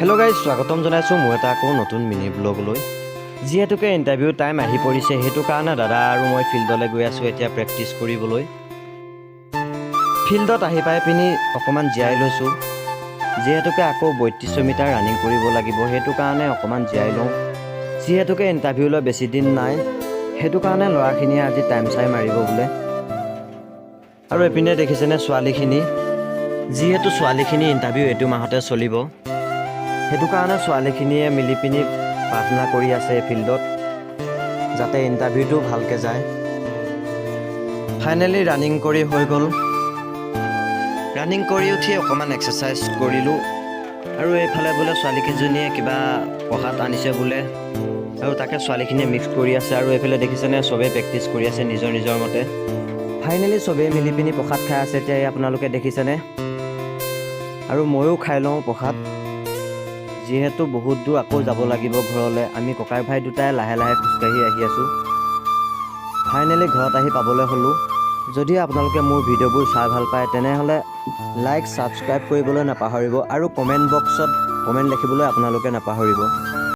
Hello' guys, স্বাগতম জনাইছোঁ মোৰ এটা আকৌ নতুন মিনি ব্লগলৈ। যিহেতুকে ইণ্টাৰভিউ টাইম আহি পৰিছে, সেইটো কাৰণে দাদা আৰু মই ফিল্ডলৈ গৈ আছোঁ এতিয়া প্ৰেক্টিছ কৰিবলৈ। ফিল্ডত আহি পাই পিনি অকণমান জিৰাই লৈছোঁ, যিহেতুকে আকৌ 3200 মিটাৰ ৰানিং কৰিব লাগিব, সেইটো কাৰণে অকণমান জিৰাই লওঁ। যিহেতুকে ইণ্টাৰভিউলৈ বেছি দিন নাই, সেইটো কাৰণে ল'ৰাখিনিয়ে আজি টাইম চাই মাৰিব বোলে। আৰু এইপিনে দেখিছেনে ছোৱালীখিনি, যিহেতু ছোৱালীখিনি ইণ্টাৰভিউ এইটো মাহতে চলিব, সেইটো কাৰণে ছোৱালীখিনিয়ে মিলি পিনি প্ৰাৰ্থনা কৰি আছে ফিল্ডত, যাতে ইণ্টাৰভিউটো ভালকৈ যায়। ফাইনেলি ৰানিং কৰি হৈ গ'ল। ৰানিং কৰি উঠি অকণমান এক্সাৰচাইজ কৰিলোঁ, আৰু এইফালে বোলে ছোৱালীকেইজনীয়ে কিবা প্ৰসাদ আনিছে বোলে, আৰু তাকে ছোৱালীখিনিয়ে মিক্স কৰি আছে। আৰু এইফালে দেখিছেনে চবেই প্ৰেক্টিছ কৰি আছে নিজৰ নিজৰ মতে। ফাইনেলি চবেই মিলি পিনি প্ৰসাদ খাই আছে, এতিয়া আপোনালোকে দেখিছেনে। আৰু ময়ো খাই লওঁ প্ৰসাদ, যিহেতু বহুত দূৰ আকৌ যাব লাগিব ঘৰলৈ। আমি ককাই ভাই দুটাই লাহে লাহে খোজকাঢ়ি আহি আছোঁ। ফাইনেলি ঘৰত আহি পাবলৈ হ'লোঁ। যদি আপোনালোকে মোৰ ভিডিঅ'বোৰ চাই ভাল পায়, তেনেহ'লে লাইক ছাবস্ক্ৰাইব কৰিবলৈ নাপাহৰিব, আৰু কমেণ্ট বক্সত কমেণ্ট লিখিবলৈ আপোনালোকে নাপাহৰিব।